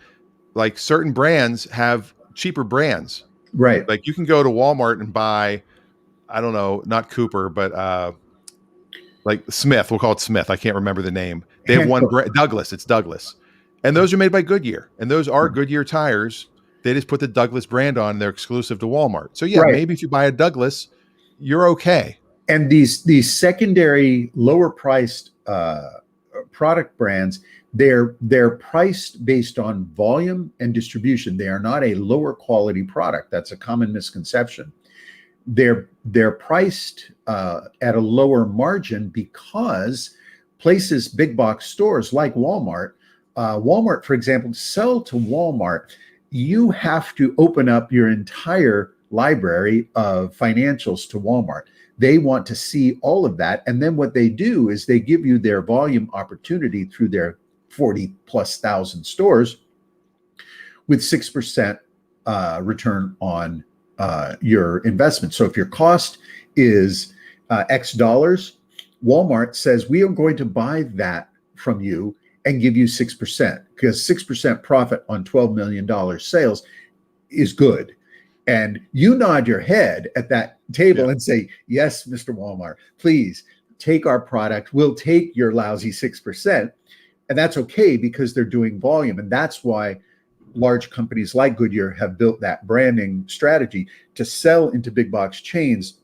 like certain brands have cheaper brands. Right. Like you can go to Walmart and buy, I don't know, not Cooper, but like Smith. We'll call it Smith. I can't remember the name. They have one brand, Douglas. It's Douglas. And those are made by Goodyear. And those are Goodyear tires. They just put the Douglas brand on. They're exclusive to Walmart. So yeah, maybe if you buy a Douglas, you're okay. And these secondary lower priced product brands, they're priced based on volume and distribution. They are not a lower quality product. That's a common misconception. They're priced at a lower margin because places, big box stores like Walmart, for example, to sell to Walmart, you have to open up your entire library of financials to Walmart. They want to see all of that. And then what they do is they give you their volume opportunity through their 40,000+ stores with 6% return on your investment. So if your cost is X dollars, Walmart says, we are going to buy that from you and give you 6%, because 6% profit on $12 million sales is good. And you nod your head at that table and say, yes, Mr. Walmart, please take our product. We'll take your lousy 6%. And that's okay because they're doing volume. And that's why large companies like Goodyear have built that branding strategy to sell into big box chains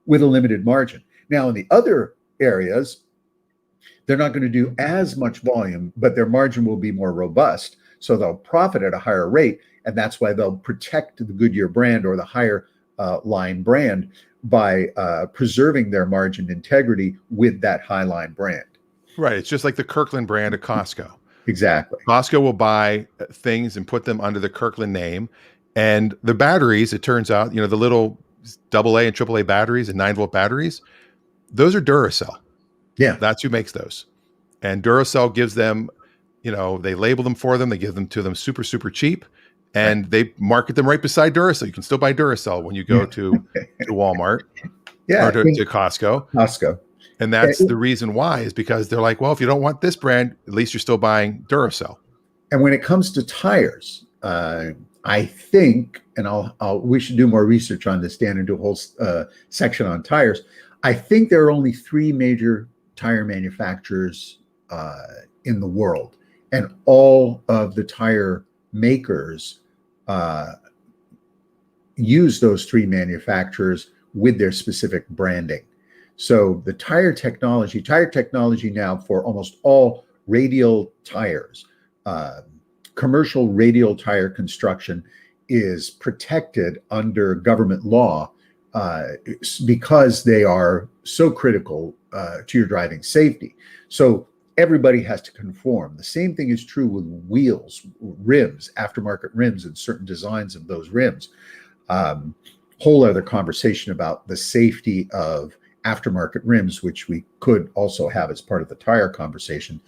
with a limited margin. Now, in the other areas, they're not going to do as much volume, but their margin will be more robust. So they'll profit at a higher rate. And that's why they'll protect the Goodyear brand or the higher line brand by preserving their margin integrity with that high line brand. Right. It's just like the Kirkland brand at Costco. Exactly. Costco will buy things and put them under the Kirkland name. And the batteries, it turns out, the little AA and AAA batteries and 9-volt batteries, those are Duracell. Yeah. That's who makes those. And Duracell gives them, they label them for them. They give them to them super, super cheap. And they market them right beside Duracell. You can still buy Duracell when you go to Walmart or to Costco. Costco. And that's the reason why, is because they're like, well, if you don't want this brand, at least you're still buying Duracell. And when it comes to tires, I think, and we should do more research on this, Dan, and do a whole section on tires. I think there are only 3 major tire manufacturers in the world, and all of the tire makers use those three manufacturers with their specific branding. So the tire technology now for almost all radial tires, commercial radial tire construction is protected under government law because they are so critical to your driving safety. So everybody has to conform. The same thing is true with wheels, rims, aftermarket rims, and certain designs of those rims. Whole other conversation about the safety of aftermarket rims, which we could also have as part of the tire conversation.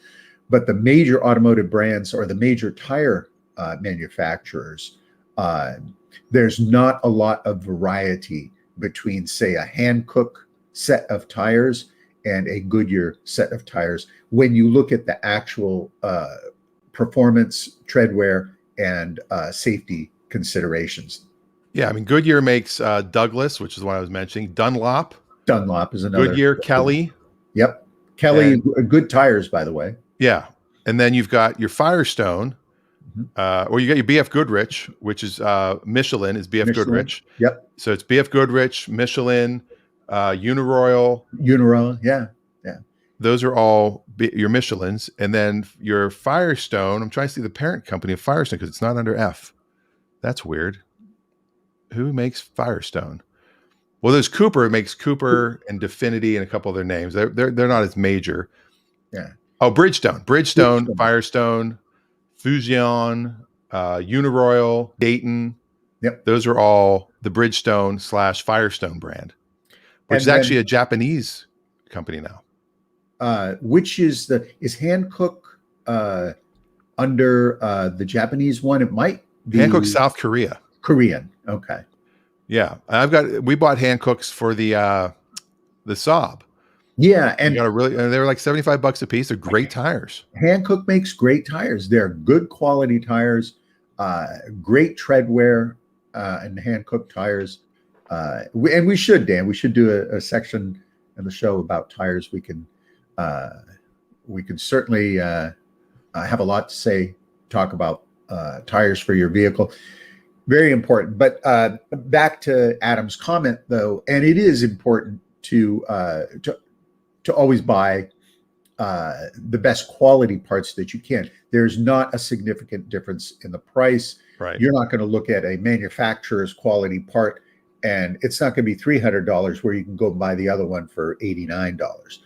But the major automotive brands or the major tire manufacturers, there's not a lot of variety between, say, a Hankook set of tires and a Goodyear set of tires when you look at the actual performance, treadwear, and safety considerations. Yeah, I mean, Goodyear makes Douglas, which is what I was mentioning. Dunlop Is another. Goodyear, Kelly. Yep. Kelly, good tires, by the way. Yeah. And then you've got your Firestone, or you got your BF Goodrich, which is Michelin is BF Goodrich. Yep. So it's BF Goodrich, Michelin, Uniroyal. Yeah. Those are all your Michelins. And then your Firestone, I'm trying to see the parent company of Firestone because it's not under F. That's weird. Who makes Firestone? Well, there's Cooper. It makes Cooper and Definity and a couple other names. They're not as major. Yeah. Oh, Bridgestone, Firestone, Fusion, Uniroyal, Dayton. Yep. Those are all the Bridgestone / Firestone brand, which is actually a Japanese company now. Which is Hankook under the Japanese one? It might be Hankook, South Korea. Korean. Okay. Yeah, we bought Hankooks for the Saab. Yeah, and they were like $75 a piece. They're great tires. Hankook makes great tires. They're good quality tires, great treadwear, and Hankook tires. And we should, Dan, we should do a section in the show about tires. We can certainly have a lot to say, talk about tires for your vehicle. Very important. But back to Adam's comment, though, and it is important to always buy the best quality parts that you can. There's not a significant difference in the price. Right. You're not going to look at a manufacturer's quality part, and it's not going to be $300 where you can go buy the other one for $89.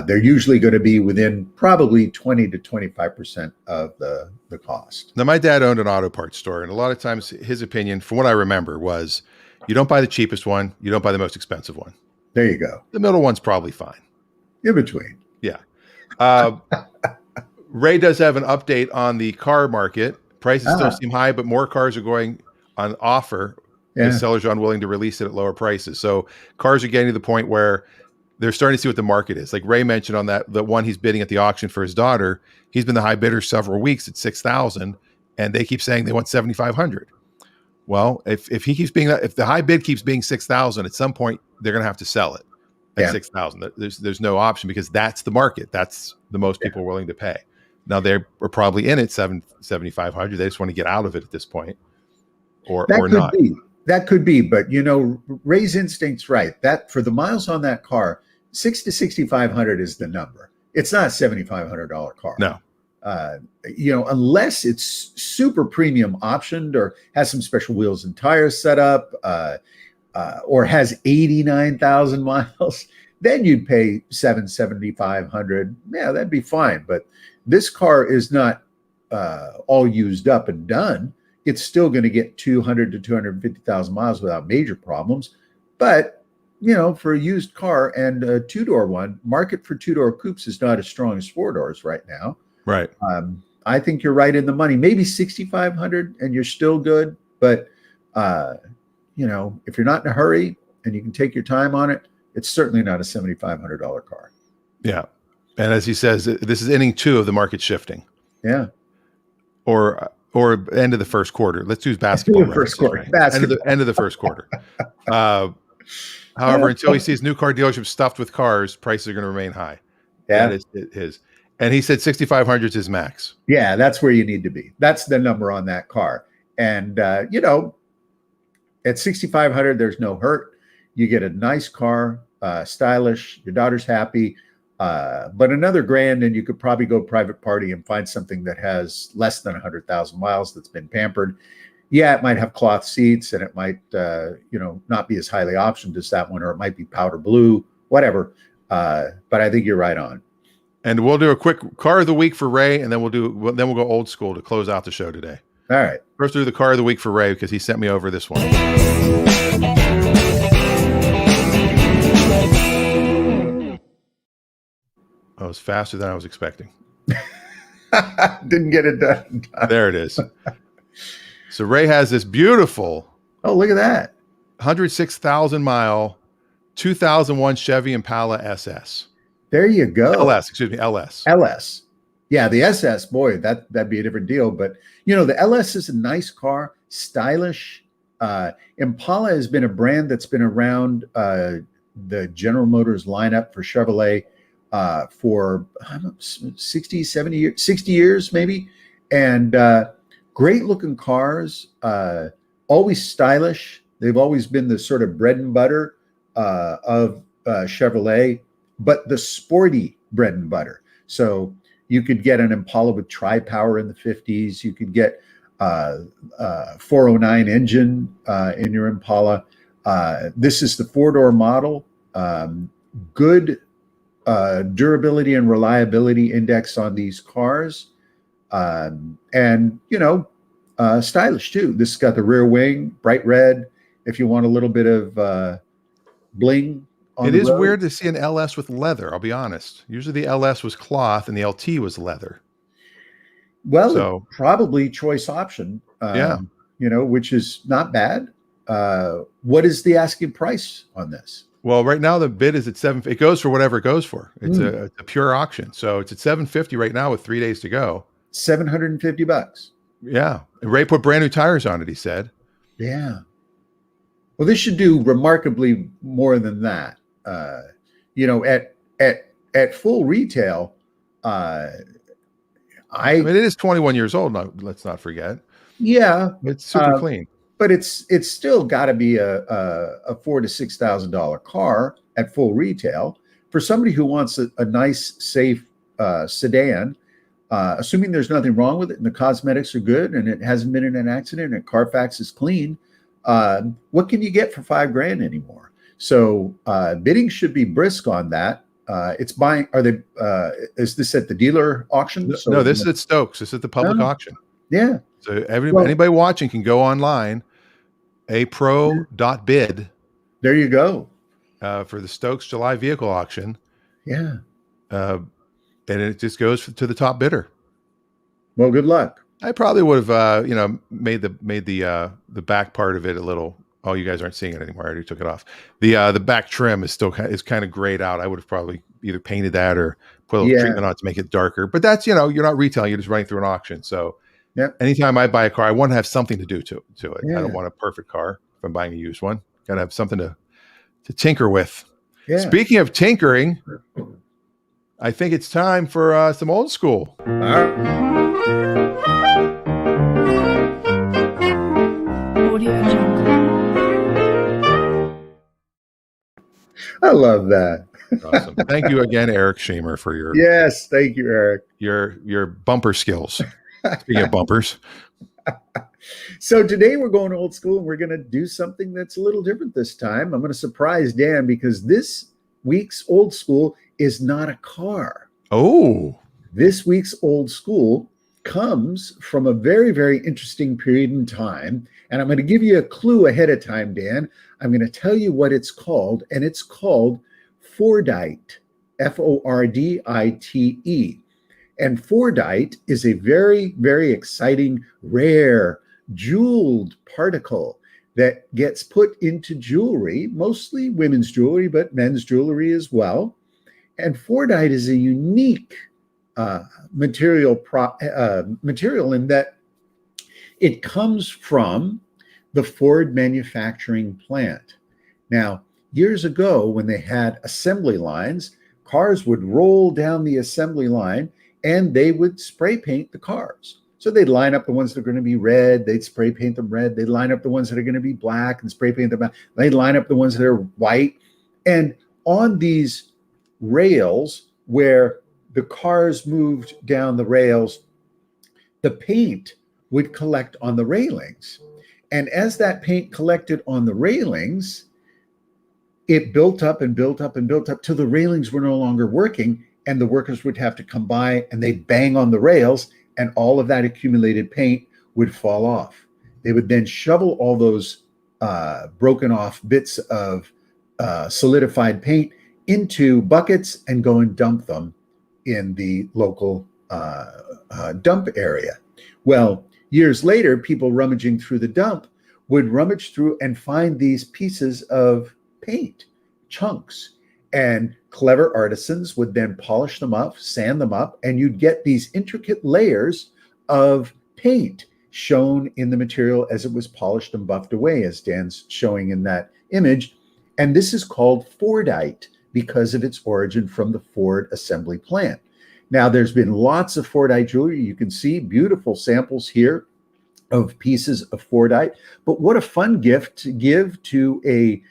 They're usually going to be within probably 20 to 25% of the cost. Now, my dad owned an auto parts store, and a lot of times his opinion, from what I remember, was you don't buy the cheapest one, you don't buy the most expensive one. There you go. The middle one's probably fine. In between. Yeah. Ray does have an update on the car market. Prices still seem high, but more cars are going on offer because sellers are unwilling to release it at lower prices. So cars are getting to the point where they're starting to see what the market is. Like Ray mentioned on the one he's bidding at the auction for his daughter, he's been the high bidder several weeks at $6,000, and they keep saying they want $7,500. Well, if the high bid keeps being $6,000, at some point they're going to have to sell it at $6,000. There's no option because that's the market. That's the most people are willing to pay. Now they are probably in at $7,500. They just want to get out of it at this point, or not. That could be, but Ray's instinct's right. That for the miles on that car, $6,000 to $6,500 is the number. It's not a $7,500 car. No. Unless it's super premium optioned or has some special wheels and tires set up, or has 89,000 miles, then you'd pay $7,500. Yeah, that'd be fine. But this car is not all used up and done. It's still going to get 200 to 250,000 miles without major problems. But, for a used car and a two-door one, market for two-door coupes is not as strong as four doors right now. Right. I think you're right in the money. Maybe 6,500 and you're still good. But, if you're not in a hurry and you can take your time on it, it's certainly not a $7,500 car. Yeah. And as he says, this is inning 2 of the market shifting. Yeah. Or end of the first quarter. Let's use basketball. First quarter. Right? End of the first quarter. However, until he sees new car dealerships stuffed with cars, prices are going to remain high. Yeah. That is his. And he said 6,500 is his max. Yeah, that's where you need to be. That's the number on that car. And, at 6,500, there's no hurt. You get a nice car, stylish, your daughter's happy. But another grand, and you could probably go private party and find something that has less than 100,000 miles that's been pampered. Yeah, it might have cloth seats, and it might, not be as highly optioned as that one, or it might be powder blue, whatever. But I think you're right on. And we'll do a quick car of the week for Ray, and then we'll go old school to close out the show today. All right. First, we'll do the car of the week for Ray because he sent me over this one. Oh, it was faster than I was expecting. Didn't get it done. There it is. So Ray has this beautiful, Oh, look at that. 106,000 mile, 2001 Chevy Impala SS. There you go. LS. LS. Yeah, the SS, boy, that'd be a different deal. But the LS is a nice car, stylish. Impala has been a brand that's been around the General Motors lineup for Chevrolet for 60, 70 years, 60 years maybe. And great looking cars, always stylish. They've always been the sort of bread and butter of Chevrolet, but the sporty bread and butter. So you could get an Impala with tri-power in the 50s. You could get 409 engine in your Impala. This is the four-door model. Good durability and reliability index on these cars. And, stylish too. This has got the rear wing, bright red. If you want a little bit of bling. It is weird to see an LS with leather, I'll be honest. Usually the LS was cloth and the LT was leather. Well, so, probably choice option, which is not bad. What is the asking price on this? Well, right now the bid is at $750. It goes for whatever it goes for. It's a pure auction. So it's at $750 right now with 3 days to go. $750. Yeah. And Ray put brand new tires on it, he said. Yeah. Well, this should do remarkably more than that. At full retail, I mean, it is 21 years old. Now, let's not forget. Yeah, it's super clean, but it's still got to be a $4,000 to $6,000 car at full retail for somebody who wants a nice, safe sedan. Assuming there's nothing wrong with it and the cosmetics are good and it hasn't been in an accident and Carfax is clean. What can you get for $5,000 anymore? So bidding should be brisk on that. It's buying. Is this at the dealer auction? No, this is at Stokes. This is the public auction. Yeah. So anybody watching can go online, apro.bid. There you go. For the Stokes July vehicle auction. Yeah. And it just goes to the top bidder. Well, good luck. I probably would have, made the back part of it a little. Oh, you guys aren't seeing it anymore. I already took it off. The back trim is still kind of grayed out. I would have probably either painted that or put a little treatment on it to make it darker. But that's you're not retailing. You're just running through an auction. So anytime I buy a car, I want to have something to do to it. Yeah. I don't want a perfect car if I'm buying a used one. Got to have something to tinker with. Yeah. Speaking of tinkering, I think it's time for some old school. I love that. Awesome. Thank you again, Eric Shamer, for your yes. Thank you, Eric. Your bumper skills. Speaking of bumpers. So today we're going old school and we're going to do something that's a little different this time. I'm going to surprise Dan because this week's old school is not a car. Oh. This week's old school comes from a very, very interesting period in time. And I'm going to give you a clue ahead of time, Dan. I'm going to tell you what it's called, and it's called Fordite, Fordite. And Fordite is a very, very exciting, rare, jeweled particle that gets put into jewelry, mostly women's jewelry, but men's jewelry as well. And Fordite is a unique material in that it comes from the Ford manufacturing plant. Now, years ago, when they had assembly lines, cars would roll down the assembly line and they would spray paint the cars. So they'd line up the ones that are going to be red, they'd spray paint them red. They'd line up the ones that are going to be black and spray paint them black. They'd line up the ones that are white. And on these rails where the cars moved down the rails, the paint would collect on the railings. And as that paint collected on the railings, it built up and built up and built up till the railings were no longer working, and the workers would have to come by and they'd bang on the rails, and all of that accumulated paint would fall off. They would then shovel all those broken off bits of solidified paint into buckets and go and dump them in the local dump area. Well, years later, people rummaging through the dump would rummage through and find these pieces of paint, chunks, and clever artisans would then polish them up, sand them up, and you'd get these intricate layers of paint shown in the material as it was polished and buffed away, as Dan's showing in that image. And this is called Fordite because of its origin from the Ford assembly plant. Now, there's been lots of Fordite jewelry. You can see beautiful samples here of pieces of Fordite. But what a fun gift to give to a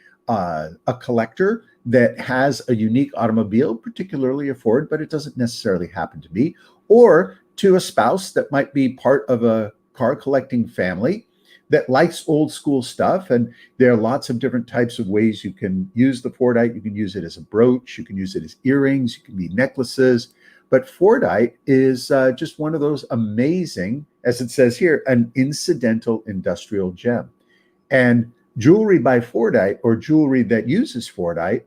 collector that has a unique automobile, particularly a Ford, but it doesn't necessarily happen to be, or to a spouse that might be part of a car collecting family that likes old school stuff. And there are lots of different types of ways you can use the Fordite. You can use it as a brooch, you can use it as earrings, you can be necklaces. But Fordite is just one of those amazing, as it says here, an incidental industrial gem. And jewelry by Fordite, or jewelry that uses Fordite,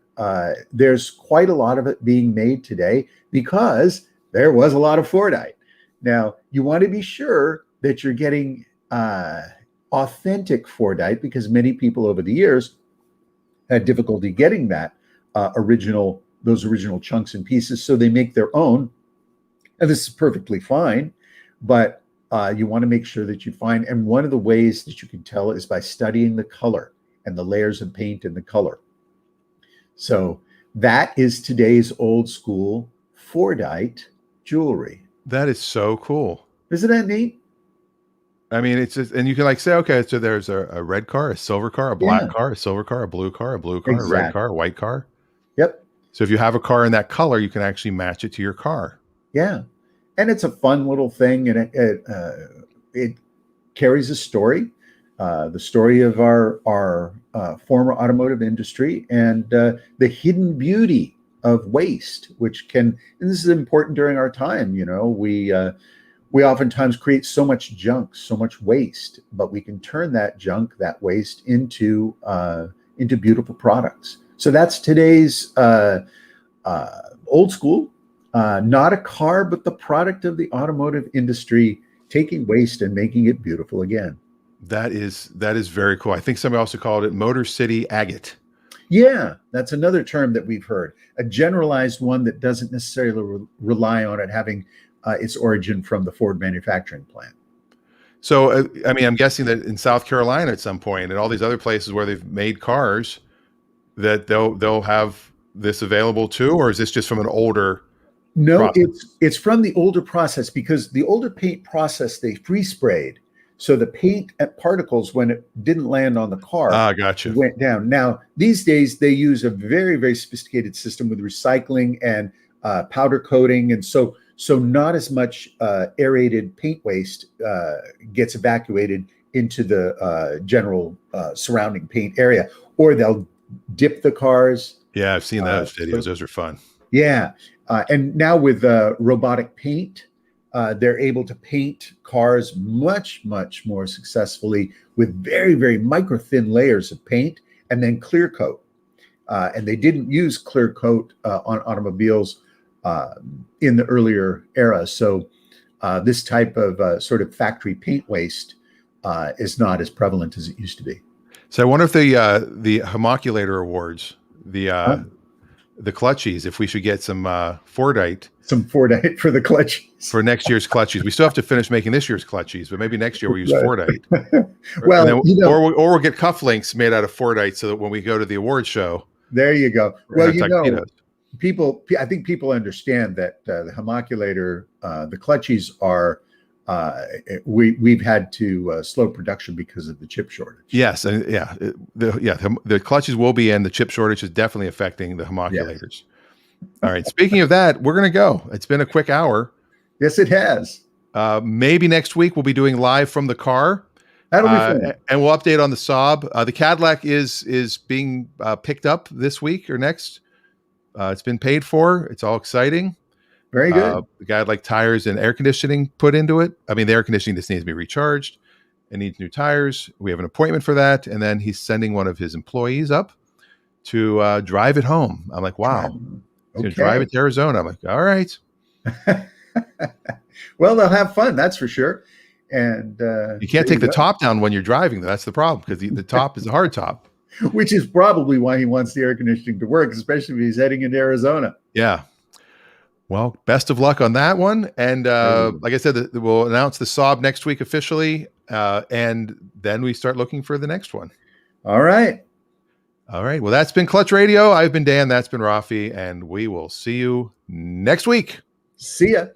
there's quite a lot of it being made today because there was a lot of Fordite. Now, you want to be sure that you're getting authentic Fordite, because many people over the years had difficulty getting that those original chunks and pieces, so they make their own. And this is perfectly fine, but you want to make sure that you find, and one of the ways that you can tell is by studying the color and the layers of paint and the color. So that is today's old school Fordite jewelry. That is so cool. Isn't that neat? I mean, it's just, and you can like say, okay, so there's a red car, a silver car, a black car, a silver car, a blue car, exactly. A red car, a white car. Yep. So if you have a car in that color, you can actually match it to your car. Yeah. And it's a fun little thing, and it carries a story, the story of our former automotive industry, and the hidden beauty of waste, which can, and this is important during our time. You know, we oftentimes create so much junk, so much waste, but we can turn that junk, that waste, into beautiful products. So that's today's old school. Not a car, but the product of the automotive industry, taking waste and making it beautiful again. That is very cool. I think somebody also called it Motor City agate. Yeah, that's another term that we've heard, a generalized one that doesn't necessarily rely on it having its origin from the Ford manufacturing plant. So, I mean, I'm guessing that in South Carolina at some point, and all these other places where they've made cars, that they'll have this available too, or is this just from an older? No, process? it's from the older process, because the older paint process, they free-sprayed. So the paint particles, when it didn't land on the car, gotcha. went down. Now, these days, they use a very, very sophisticated system with recycling and powder coating. And so not as much aerated paint waste gets evacuated into the general surrounding paint area, or they'll dip the cars. Yeah, I've seen those videos. Those are fun. Yeah. And now with robotic paint, they're able to paint cars much, much more successfully with very, very micro thin layers of paint, and then clear coat. And they didn't use clear coat on automobiles in the earlier era. So this type of sort of factory paint waste is not as prevalent as it used to be. So I wonder if the Homoculator Awards, the clutchies, if we should get some Fordite. Some Fordite for the clutchies. For next year's clutchies. We still have to finish making this year's clutchies, but maybe next year we'll use Fordite. Well, then, or we'll get cufflinks made out of Fordite so that when we go to the award show. There you go. Well, I think people understand that the homoculator, the clutches are. We've had to slow production because of the chip shortage. Yes, and the clutches will be in. The chip shortage is definitely affecting the homoculators. Yes. All right. Speaking of that, we're going to go. It's been a quick hour. Yes, it has. Maybe next week we'll be doing live from the car. That'll be fun. And we'll update on the Saab. The Cadillac is being picked up this week or next. It's been paid for. It's all exciting. Very good. The guy had like tires and air conditioning put into it. I mean, the air conditioning just needs to be recharged. It needs new tires. We have an appointment for that. And then he's sending one of his employees up to drive it home. I'm like, wow. Okay. Drive it to Arizona. I'm like, all right. Well, they'll have fun. That's for sure. And you can't take the top down when you're driving. That's the problem because the top is a hard top. Which is probably why he wants the air conditioning to work, especially if he's heading into Arizona. Yeah. Well, best of luck on that one. And like I said, we'll announce the Saab next week officially. And then we start looking for the next one. All right. All right. Well, that's been Clutch Radio. I've been Dan. That's been Raffi. And we will see you next week. See ya.